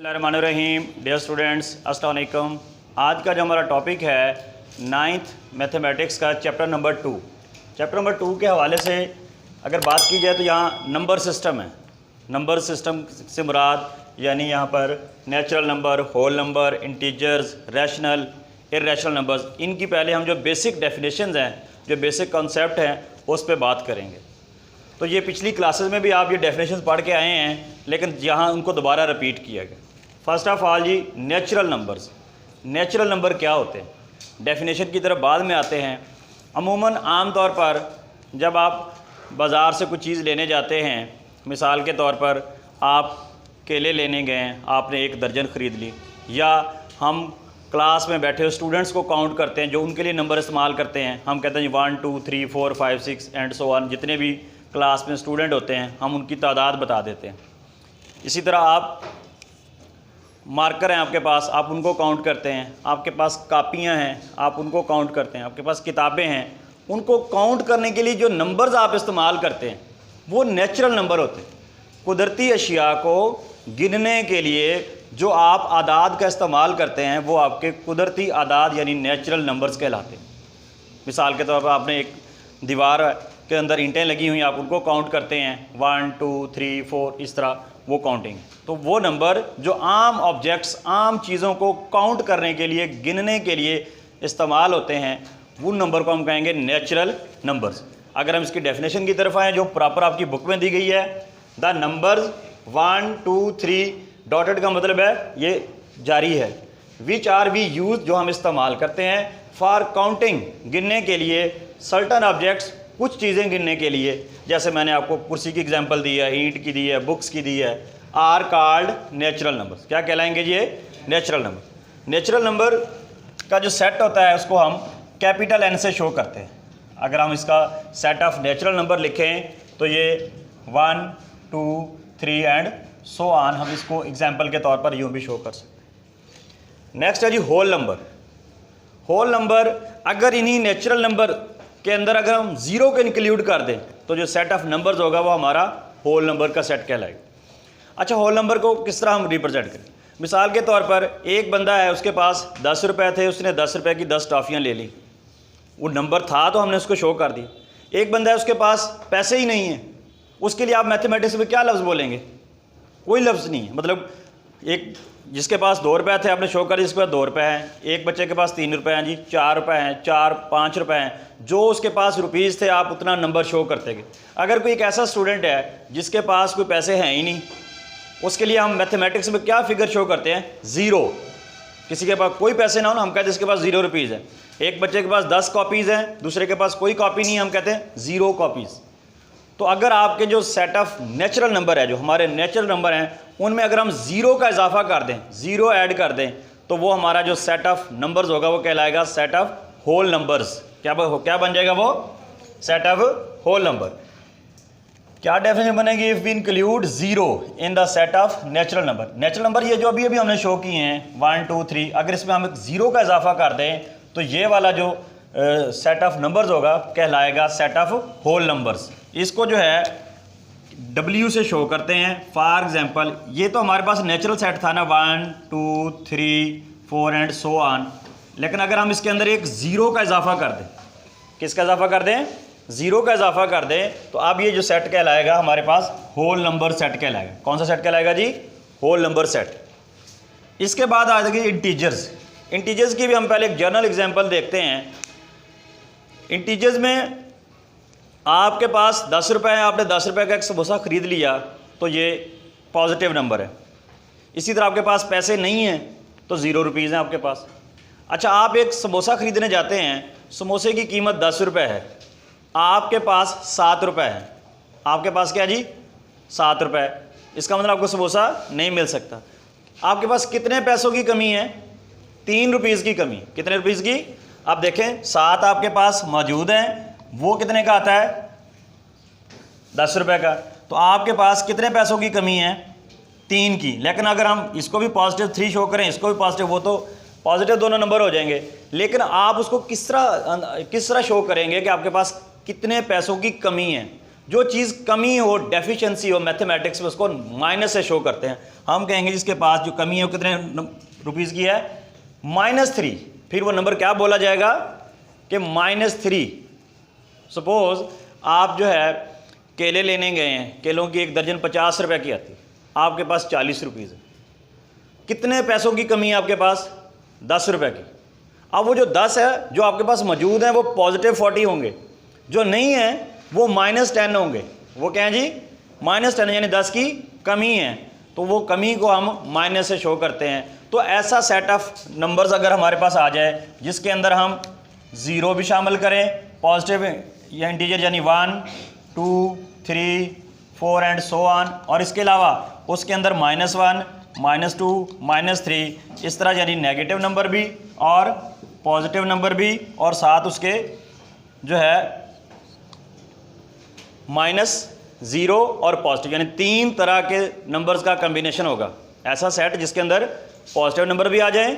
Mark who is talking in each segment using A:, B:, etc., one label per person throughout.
A: बिस्मिल्लाहिर्रहमानिर्रहीम। Dear students, अस्सलाम वालेकुम। आज का जो हमारा टॉपिक है 9th मैथमेटिक्स का चैप्टर नंबर 2। चैप्टर नंबर 2 के हवाले से अगर बात की जाए तो यहाँ नंबर सिस्टम है। नंबर सिस्टम से मुराद यानी यहाँ पर natural number, whole number, integers, rational, irrational numbers, इनकी पहले हम जो बेसिक डेफिनेशंस हैं, जो बेसिक कॉन्सेप्ट हैं, उस पर बात करेंगे। तो ये पिछली क्लासेस में भी आप ये डेफिनेशंस पढ़ के आए हैं, लेकिन यहाँ उनको दोबारा रिपीट किया गया। फर्स्ट ऑफ ऑल जी, नेचुरल नंबर्स। नेचुरल नंबर क्या होते हैं, डेफिनेशन की तरफ बाद में आते हैं। अमूमन आम तौर पर जब आप बाज़ार से कुछ चीज़ लेने जाते हैं, मिसाल के तौर पर आप केले लेने गए, आपने एक दर्जन ख़रीद ली, या हम क्लास में बैठे स्टूडेंट्स को काउंट करते हैं, जो उनके लिए नंबर इस्तेमाल करते हैं। हम कहते हैं 1 2 3 4 5 6 एंड सो ऑन, जितने भी क्लास में स्टूडेंट होते हैं हम उनकी तादाद बता देते हैं। इसी तरह आप मार्कर हैं आपके पास, आप उनको काउंट करते हैं। आपके पास कापियां हैं, आप उनको काउंट करते हैं। आपके पास किताबें हैं, उनको काउंट करने के लिए जो नंबर्स आप इस्तेमाल करते हैं वो नेचुरल नंबर होते हैं। कुदरती अशिया को गिनने के लिए जो आप आदाद का इस्तेमाल करते हैं वो आपके कुदरती आदाद यानी नेचुरल नंबर्स कहलाते हैं। मिसाल के तौर पर आपने एक दीवार के अंदर ईंटें लगी हुई, आप उनको काउंट करते हैं 1 2 3 4, इस तरह वो काउंटिंग। तो वो नंबर जो आम ऑब्जेक्ट्स, आम चीज़ों को काउंट करने के लिए, गिनने के लिए इस्तेमाल होते हैं, वो नंबर को हम कहेंगे नेचुरल नंबर्स। अगर हम इसकी डेफिनेशन की तरफ आएँ जो प्रॉपर आपकी बुक में दी गई है, द नंबर्स 1 2 3 डॉटेड का मतलब है ये जारी है, विच आर वी यूज, जो हम इस्तेमाल करते हैं फॉर काउंटिंग, गिनने के लिए, सर्टन ऑब्जेक्ट्स, कुछ चीज़ें गिनने के लिए। जैसे मैंने आपको कुर्सी की एग्जांपल दी है, ईंट की दी है, बुक्स की दी है, आर कॉल्ड नेचुरल नंबर्स। क्या कहलाएंगे ये? Natural number. नेचुरल नंबर का जो सेट होता है उसको हम कैपिटल एन से शो करते हैं। अगर हम इसका सेट ऑफ नेचुरल नंबर लिखें तो ये 1 2 3 एंड सो ऑन, हम इसको एग्जाम्पल के तौर पर यूँ भी शो कर सकते। नेक्स्ट है जी होल नंबर। होल नंबर, अगर इन्हीं नेचुरल नंबर के अंदर अगर हम ज़ीरो को इंक्लूड कर दें तो जो सेट ऑफ नंबर्स होगा वो हमारा होल नंबर का सेट कहलाएगा। अच्छा, होल नंबर को किस तरह हम रिप्रेजेंट करें? मिसाल के तौर पर एक बंदा है, उसके पास 10 रुपये थे, उसने 10 रुपये की 10 टॉफ़ियाँ ले ली। वो नंबर था तो हमने उसको शो कर दी। एक बंदा है, उसके पास पैसे ही नहीं है, उसके लिए आप मैथमेटिक्स में क्या लफ्ज़ बोलेंगे? कोई लफ्ज़ नहीं है। मतलब एक जिसके पास 2 रुपये थे आपने शो कर, जिसके पास 2 रुपये हैं, एक बच्चे के पास 3 रुपये हैं जी, 4 रुपये हैं, 4 5 रुपये हैं, जो उसके पास रुपीज़ थे आप उतना नंबर शो करते गए। अगर कोई एक ऐसा स्टूडेंट है जिसके पास कोई पैसे हैं ही नहीं, उसके लिए हम मैथमेटिक्स में क्या फिगर शो करते हैं? ज़ीरो। किसी के पास कोई पैसे ना हो ना, हम कहते हैं इसके पास 0 रुपीज़ है। एक बच्चे के पास 10 कॉपीज़ हैं, दूसरे के पास कोई कॉपी नहीं है, हम कहते हैं 0 कॉपीज़। तो अगर आपके जो सेट ऑफ नेचुरल नंबर है, जो हमारे नेचुरल नंबर हैं, उनमें अगर हम ज़ीरो का इजाफा कर दें, ज़ीरो ऐड कर दें, तो वो हमारा जो सेट ऑफ नंबर्स होगा वो कहलाएगा सेट ऑफ होल नंबर्स। क्या बन जाएगा वो? Set of whole number. क्या डेफिनेशन बनेगी? If we include zero in the set of natural number. Natural number ये जो अभी हमने शो किए हैं 1 2 3, अगर इसमें हम ज़ीरो का इजाफा कर दें तो ये वाला जो सेट ऑफ नंबर्स होगा कहलाएगा सेट ऑफ होल नंबर्स। इसको जो है W से शो करते हैं। फॉर एग्जांपल ये तो हमारे पास नेचुरल सेट था ना, 1 2 3 4 एंड सो ऑन, लेकिन अगर हम इसके अंदर एक ज़ीरो का इजाफा कर दें, किसका इजाफा कर दें? ज़ीरो का इजाफा कर दें, तो अब ये जो सेट कहलाएगा हमारे पास होल नंबर सेट कहलाएगा। कौन सा सेट कहलाएगा जी? Whole number set. इसके बाद आ जाएगी इंटीजर्स। इंटीजर्स की भी हम पहले एक जनरल एग्जाम्पल देखते हैं। इंटीजर्स में आपके पास 10 रुपये है, आपने 10 रुपये का एक समोसा ख़रीद लिया तो ये पॉजिटिव नंबर है। इसी तरह आपके पास पैसे नहीं हैं तो 0 रुपीज़ हैं आपके पास। अच्छा, आप एक समोसा ख़रीदने जाते हैं, समोसे की कीमत 10 रुपये है, आपके पास 7 रुपये है। आपके पास क्या जी? 7 रुपये। इसका मतलब आपको समोसा नहीं मिल सकता। आपके पास कितने पैसों की कमी है? 3 रुपीज़ की कमी। कितने रुपीज़ की? आप देखें, 7 आपके पास मौजूद हैं, वो कितने का आता है? 10 रुपये का। तो आपके पास कितने पैसों की कमी है? 3 की। लेकिन अगर हम इसको भी पॉजिटिव 3 शो करें, इसको भी पॉजिटिव, वो तो पॉजिटिव दोनों नंबर हो जाएंगे। लेकिन आप उसको किस तरह शो करेंगे कि आपके पास कितने पैसों की कमी है? जो चीज़ कमी हो, डेफिशिएंसी हो मैथमेटिक्स में, उसको माइनस से शो करते हैं। हम कहेंगे जिसके पास जो कमी है वो कितने रुपीज़ की है, -3। फिर वो नंबर क्या बोला जाएगा कि -3। सपोज आप जो है केले लेने गए हैं, केलों की एक दर्जन 50 रुपये की आती है, आपके पास 40 रुपीज़ है। कितने पैसों की कमी है आपके पास, 10 रुपये की। अब वो जो 10 है जो आपके पास मौजूद हैं वो +40 होंगे, जो नहीं है वो -10 होंगे। वो क्या है जी, -10, यानी 10 की कमी है, तो वो कमी को हम माइनस से शो करते हैं। तो ऐसा सेट ऑफ नंबर्स अगर हमारे पास आ जाए जिसके अंदर हम 0 भी शामिल करें, पॉजिटिव या इंटीजर यानी 1, 2, 3, 4 एंड सो ऑन, और इसके अलावा उसके अंदर -1, -2, -3, इस तरह यानी नेगेटिव नंबर भी और पॉजिटिव नंबर भी, और साथ उसके जो है -0 और पॉजिटिव, यानी 3 तरह के नंबर्स का कम्बिनेशन होगा। ऐसा सेट जिसके अंदर पॉजिटिव नंबर भी आ जाए,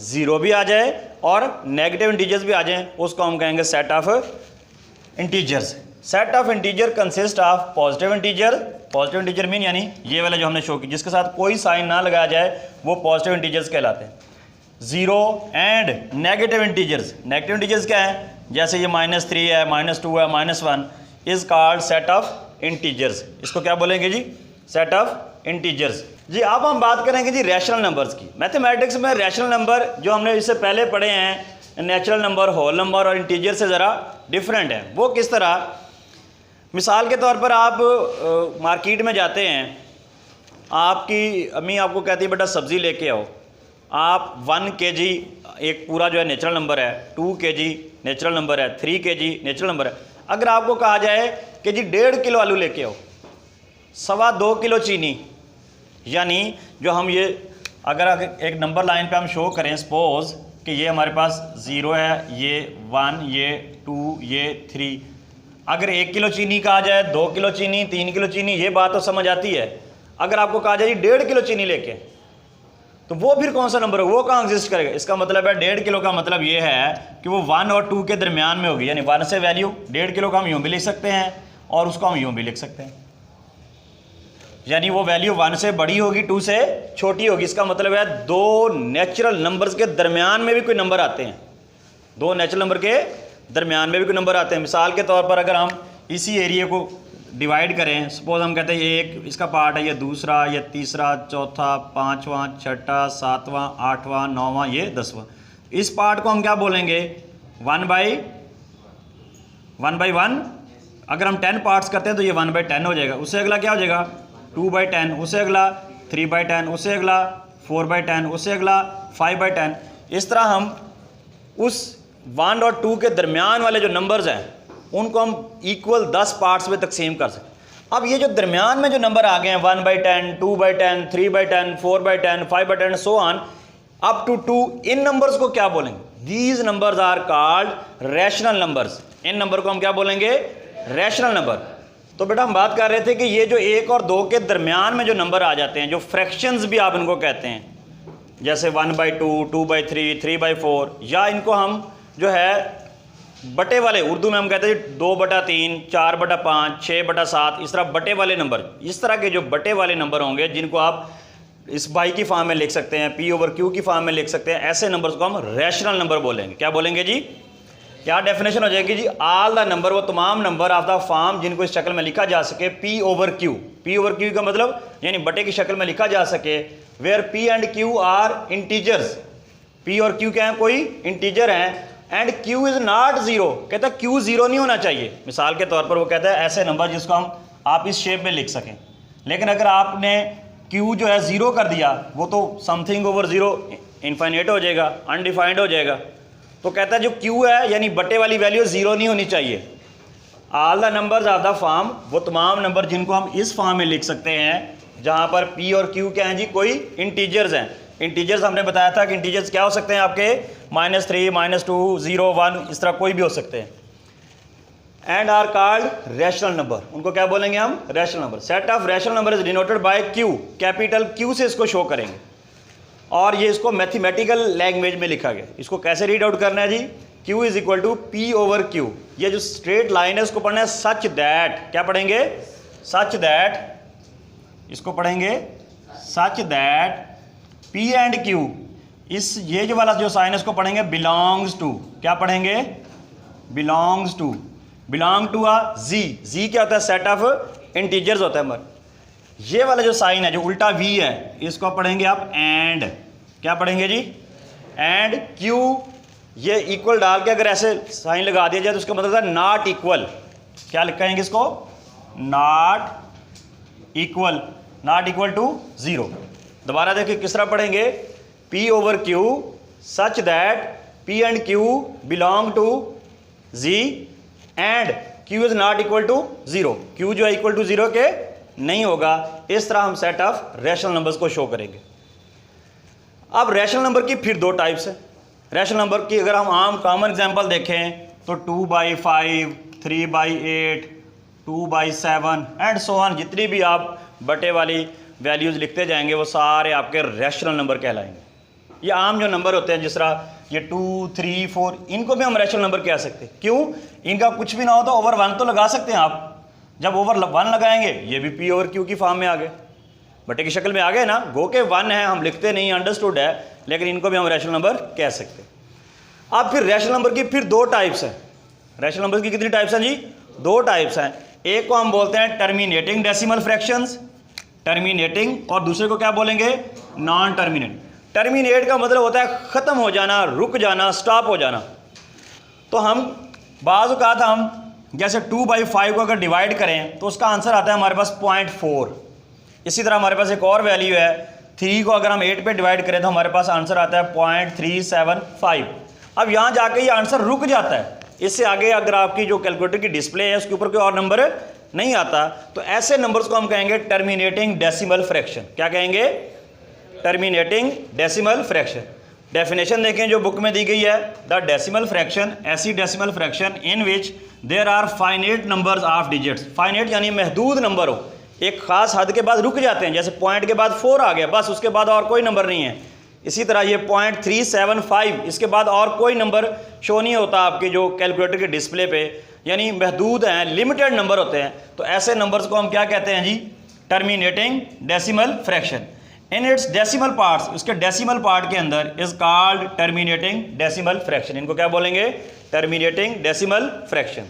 A: 0 भी आ जाए और नेगेटिव इंटीजर्स भी आ जाएं, उसको हम कहेंगे set of integers. Set of integer consist of positive integer. Positive integer mean यानी ये वाला जो हमने शो की, जिसके साथ कोई साइन ना लगाया जाए, वो पॉजिटिव इंटीजर्स कहलाते हैं। 0 and negative integers. Negative integers क्या है, जैसे ये -3 है, -2 है, -1 is called set of integers. इसको क्या बोलेंगे जी, सेट ऑफ इंटीजर्स। जी अब हम बात करेंगे जी रैशनल नंबर्स की। मैथमेटिक्स में रैशनल नंबर जो हमने इससे पहले पढ़े हैं, नेचुरल नंबर, होल नंबर और इंटीजर से ज़रा डिफरेंट है। वो किस तरह, मिसाल के तौर पर आप मार्केट में जाते हैं, आपकी अम्मी आपको कहती है बेटा सब्ज़ी लेके आओ, आप 1 kg एक पूरा जो है नेचुरल नंबर है, 2 kg नेचुरल नंबर है, 3 kg नेचुरल नंबर है। अगर आपको कहा जाए कि जी 1.5 किलो आलू लेके आओ, 2.25 किलो चीनी, यानी जो हम ये अगर एक नंबर लाइन पे हम शो करें, सपोज कि ये हमारे पास 0 है, ये 1, ये 2, ये 3, अगर 1 किलो चीनी कहा जाए, 2 किलो चीनी, 3 किलो चीनी, ये बात तो समझ आती है। अगर आपको कहा जाए 1.5 किलो चीनी लेके, तो वो फिर कौन सा नंबर है, वो कहाँ एग्जिस्ट करेगा। इसका मतलब है 1.5 किलो का मतलब ये है कि वो 1 और 2 के दरमियान में होगी, यानी 1 से वैल्यू 1.5 किलो का हम यूँ भी लिख सकते हैं और उसको हम यूँ भी लिख सकते हैं, यानी वो वैल्यू 1 से बड़ी होगी, 2 से छोटी होगी। इसका मतलब है 2 नेचुरल नंबर्स के दरमियान में भी कोई नंबर आते हैं, 2 नेचुरल नंबर के दरमियान में भी कोई नंबर आते हैं। मिसाल के तौर पर अगर हम इसी एरिया को डिवाइड करें, सपोज हम कहते हैं ये एक इसका पार्ट है, ये दूसरा, ये तीसरा, चौथा, 5वां, 6वां, 7वां, 8वां, 9वां, ये 10वां। इस पार्ट को हम क्या बोलेंगे, 1/1। अगर हम 10 पार्ट्स करते हैं तो ये 1/10 हो जाएगा। उससे अगला क्या हो जाएगा, 2/10, उससे अगला 3/10, उससे अगला 4/10, उससे अगला 5/10। इस तरह हम उस 1 और 2 के दरमियान वाले जो नंबर्स हैं उनको हम इक्वल 10 पार्ट्स में तकसीम कर सकते। अब ये जो दरमियान में जो नंबर आ गए हैं 1/10, 2/10, 3/10, 4/10, 5/10 सो ऑन अप टू 2, इन नंबर्स को क्या बोलेंगे, these numbers are called rational numbers. इन नंबर को हम क्या बोलेंगे, रैशनल नंबर। तो बेटा हम बात कर रहे थे कि ये जो 1 और 2 के दरमियान में जो नंबर आ जाते हैं, जो फ्रैक्शंस भी आप इनको कहते हैं, जैसे 1/2, 2/3, 3/4, या इनको हम जो है बटे वाले, उर्दू में हम कहते हैं 2/3, 4/5, 6/7, इस तरह बटे वाले नंबर, इस तरह के जो बटे वाले नंबर होंगे जिनको आप इस बाई की फॉर्म में लिख सकते हैं, P/Q की फॉर्म में लिख सकते हैं, ऐसे नंबर्स को हम रैशनल नंबर बोलेंगे। क्या बोलेंगे जी, क्या डेफिनेशन हो जाएगी जी, ऑल द नंबर, वो तमाम नंबर ऑफ द फॉर्म जिनको इस शक्ल में लिखा जा सके, P/Q। P/Q का मतलब यानी बटे की शक्ल में लिखा जा सके, where P and Q are integers. P और Q क्या है, कोई इंटीजर हैं, एंड Q इज नॉट 0, कहता है Q 0 नहीं होना चाहिए। मिसाल के तौर पर वो कहता है ऐसे नंबर जिसको हम आप इस शेप में लिख सकें, लेकिन अगर आपने Q जो है 0 कर दिया, वो तो समथिंग ओवर 0 इनफाइनाइट हो जाएगा, अनडिफाइंड हो जाएगा। तो कहता है जो Q है यानी बटे वाली वैल्यू 0 नहीं होनी चाहिए। All the numbers of the form, वो तमाम नंबर जिनको हम इस फॉर्म में लिख सकते हैं जहाँ पर P और Q क्या हैं जी, कोई इंटीजर्स हैं। इंटीजर्स हमने बताया था कि इंटीजर्स क्या हो सकते हैं आपके, -3, -2, 0, 1, इस तरह कोई भी हो सकते हैं। And are called rational number, उनको क्या बोलेंगे हम, rational number. Set of rational number is denoted by Q, capital Q से इसको शो करेंगे। और ये इसको मैथमेटिकल लैंग्वेज में लिखा गया। इसको कैसे रीड आउट करना है जी? Q is equal to P over Q। ये जो स्ट्रेट लाइन है उसको पढ़ना है सच दैट, क्या पढ़ेंगे? सच दैट, इसको पढ़ेंगे सच दैट P एंड Q, इस ये जो वाला जो साइन है इसको पढ़ेंगे बिलोंग्स टू, क्या पढ़ेंगे? बिलोंग्स टू, बिलोंग टू आ जी क्या होता है? सेट ऑफ इंटीजर्स होता है हमारा। ये वाला जो साइन है जो उल्टा V है इसको पढ़ेंगे आप एंड, क्या पढ़ेंगे जी? एंड Q, ये इक्वल डाल के अगर ऐसे साइन लगा दिया जाए तो उसका मतलब है नॉट इक्वल, क्या लिखेंगे इसको? Not equal, not equal to 0। दोबारा देखिए किस तरह पढ़ेंगे? P over Q such that P and Q belong to Z and Q is not equal to 0। Q जो है इक्वल टू 0 के नहीं होगा। इस तरह हम सेट ऑफ रैशनल नंबर्स को शो करेंगे। अब रैशनल नंबर की फिर दो टाइप्स है। रैशनल नंबर की अगर हम आम कॉमन एग्जांपल देखें तो 2/5, 3/8, 2/7 एंड सो ऑन, जितनी भी आप बटे वाली वैल्यूज़ लिखते जाएंगे वो सारे आपके रैशनल नंबर कहलाएंगे। ये आम जो नंबर होते हैं जिस तरह ये 2, 3, 4, इनको भी हम रैशनल नंबर कह सकते हैं। क्यों? इनका कुछ भी ना हो तो ओवर 1 तो लगा सकते हैं आप। जब ओवर 1 लगाएंगे ये भी P ओवर Q की फॉर्म में आ गए, बटे की शक्ल में आ गए ना। गो के 1 है, हम लिखते नहीं, अंडरस्टूड है, लेकिन इनको भी हम रैशनल नंबर कह सकते हैं। अब फिर रैशनल नंबर की फिर दो टाइप्स हैं। रैशनल नंबर की कितनी टाइप्स हैं जी? दो टाइप्स हैं। एक को हम बोलते हैं टर्मिनेटिंग डेसिमल फ्रैक्शंस, टर्मिनेटिंग, और दूसरे को क्या बोलेंगे? Non terminate. टर्मिनेट का मतलब होता है ख़त्म हो जाना, रुक जाना, स्टॉप हो जाना। तो हम बाज़ औक़ात हम जैसे 2/5 को अगर डिवाइड करें तो उसका आंसर आता है हमारे पास 0.4। इसी तरह हमारे पास एक और वैल्यू है 3 को अगर हम 8 पे डिवाइड करें तो हमारे पास आंसर आता है 0.375। अब यहाँ जाके ये आंसर रुक जाता है। इससे आगे अगर आपकी जो कैलकुलेटर की डिस्प्ले है उसके ऊपर कोई और नंबर नहीं आता, तो ऐसे नंबर्स को हम कहेंगे टर्मिनेटिंग डेसिमल फ्रैक्शन। क्या कहेंगे? Terminating decimal fraction. डेफिनेशन देखें जो बुक में दी गई है, द डेसिमल फ्रैक्शन ऐसी decimal fraction in which there are finite numbers of digits. Finite यानी महदूद नंबर हो, एक खास हद के बाद रुक जाते हैं, जैसे पॉइंट के बाद 4 आ गया, बस उसके बाद और कोई नंबर नहीं है। इसी तरह ये 0.375, इसके बाद और कोई नंबर शो नहीं होता आपके जो कैलकुलेटर के डिस्प्ले पे, यानी महदूद हैं, लिमिटेड नंबर होते हैं। तो ऐसे नंबर्स को हम क्या कहते हैं जी? Terminating decimal fraction. In its decimal parts, उसके डेसिमल पार्ट के अंदर is called terminating decimal fraction. इनको क्या बोलेंगे? Terminating decimal fraction.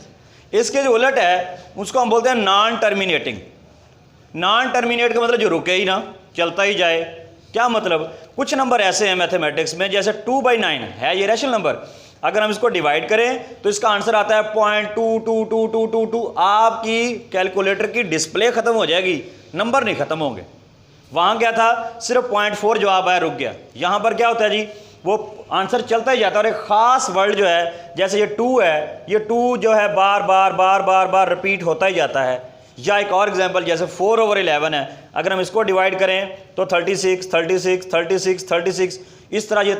A: इसके जो उलट है उसको हम बोलते हैं नॉन टर्मिनेटिंग। नॉन टर्मिनेट का मतलब जो रुके ही ना, चलता ही जाए। क्या मतलब? कुछ नंबर ऐसे हैं मैथमेटिक्स में, जैसे 2/9 है ये रैशनल नंबर, अगर हम इसको डिवाइड करें तो इसका आंसर आता है 0.22222। आपकी कैलकुलेटर की डिस्प्ले ख़त्म हो जाएगी, नंबर नहीं ख़त्म होंगे। वहाँ क्या था? सिर्फ 0.4 जवाब आया, रुक गया। यहाँ पर क्या होता है जी? वो आंसर चलता ही जाता है। और एक ख़ास वर्ड जो है, जैसे ये 2 है, ये 2 जो है बार बार बार बार बार रिपीट होता ही जाता है। या एक और एग्जांपल जैसे 4/11 है, अगर हम इसको डिवाइड करें तो 36, 36, 36, 36, इस तरह ये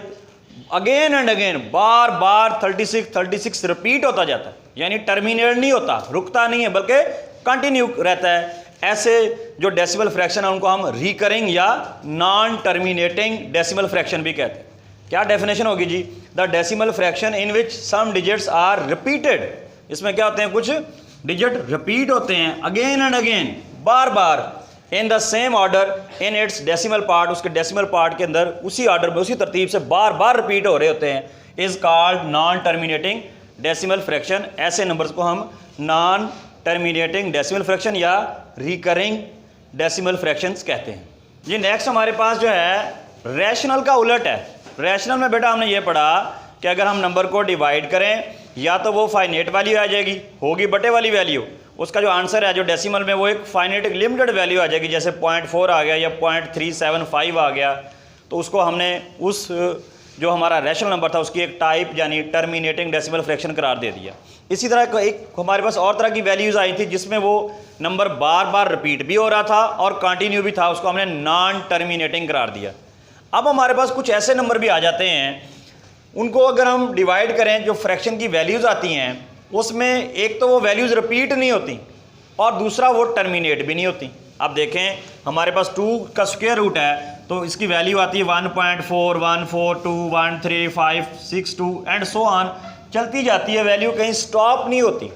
A: अगेन एंड अगेन बार बार 36, 36 रिपीट होता जाता है, यानी टर्मिनेट नहीं होता, रुकता नहीं है, बल्कि कंटिन्यू रहता है। ऐसे जो डेसिमल फ्रैक्शन है उनको हम रिकरिंग या नॉन टर्मिनेटिंग डेसिमल फ्रैक्शन भी कहते हैं। क्या डेफिनेशन होगी जी? The decimal fraction in which some digits are repeated. इसमें क्या होते हैं? कुछ डिजिट रिपीट होते हैं अगेन एंड अगेन, बार बार, in the same order in its decimal part, उसके डेसिमल पार्ट के अंदर उसी ऑर्डर में उसी तरतीब से बार बार रिपीट हो रहे होते हैं, is called non terminating decimal fraction. ऐसे नंबर्स को हम नॉन टर्मिनेटिंग डेसिमल फ्रैक्शन या रिकरिंग डेसिमल फ्रैक्शंस कहते हैं जी। नेक्स्ट हमारे पास जो है रैशनल का उलट है। रैशनल में बेटा हमने ये पढ़ा कि अगर हम नंबर को डिवाइड करें या तो वो फाइनेट वैल्यू आ जाएगी, होगी बटे वाली वैल्यू, उसका जो आंसर है जो डेसिमल में वो एक फाइनेट एक लिमिटेड वैल्यू आ जाएगी, जैसे 0.4 आ गया या 0.375 आ गया, तो उसको हमने उस जो हमारा रैशनल नंबर था उसकी एक टाइप यानी टर्मिनेटिंग डेसिमल फ्रैक्शन करार दे दिया। इसी तरह एक हमारे पास और तरह की वैल्यूज़ आई थी जिसमें वो नंबर बार बार रिपीट भी हो रहा था और कंटिन्यू भी था, उसको हमने नॉन टर्मिनेटिंग करार दिया। अब हमारे पास कुछ ऐसे नंबर भी आ जाते हैं, उनको अगर हम डिवाइड करें, जो फ्रैक्शन की वैल्यूज़ आती हैं उसमें एक तो वो वैल्यूज़ रिपीट नहीं होती और दूसरा वो टर्मिनेट भी नहीं होती। आप देखें हमारे पास 2 का स्क्वायर रूट है तो इसकी वैल्यू आती है 1.4, 142, 13562 एंड सो ऑन, चलती जाती है, वैल्यू कहीं स्टॉप नहीं होती।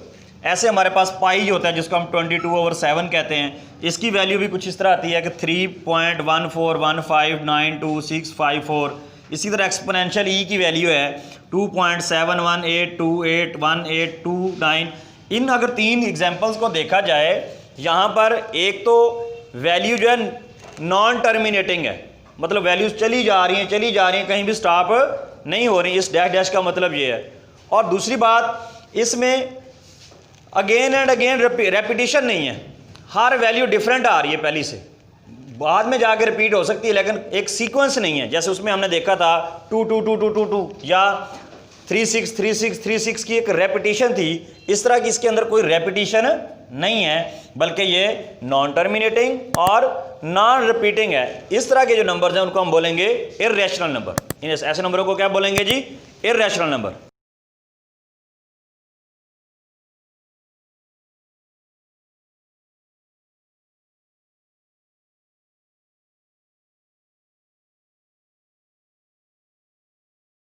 A: ऐसे हमारे पास पाई जो होता है जिसको हम 22/7 कहते हैं, इसकी वैल्यू भी कुछ इस तरह आती है कि 3.141592654। इसी तरह एक्सपोनेंशियल ई की वैल्यू है 2.7182811829। इन अगर 3 एग्जांपल्स को देखा जाए, यहाँ पर एक तो वैल्यू जो है नॉन टर्मिनेटिंग है, मतलब वैल्यूज चली जा रही हैं, कहीं भी स्टॉप नहीं हो रही। इस डैश डैश का मतलब ये है। और दूसरी बात, इसमें अगेन एंड अगेन रेपिटिशन नहीं है, हर वैल्यू डिफरेंट आ रही है पहली से, बाद में जाकर रिपीट हो सकती है, लेकिन एक सीक्वेंस नहीं है। जैसे उसमें हमने देखा था 22222 या 363636 की एक रेपिटिशन थी, इस तरह की इसके अंदर कोई रेपिटिशन नहीं है, बल्कि ये नॉन टर्मिनेटिंग और नॉन रिपीटिंग है। इस तरह के जो नंबर्स हैं उनको हम बोलेंगे इर्रेशनल नंबर। इन ऐसे नंबरों को क्या बोलेंगे जी? Irrational number.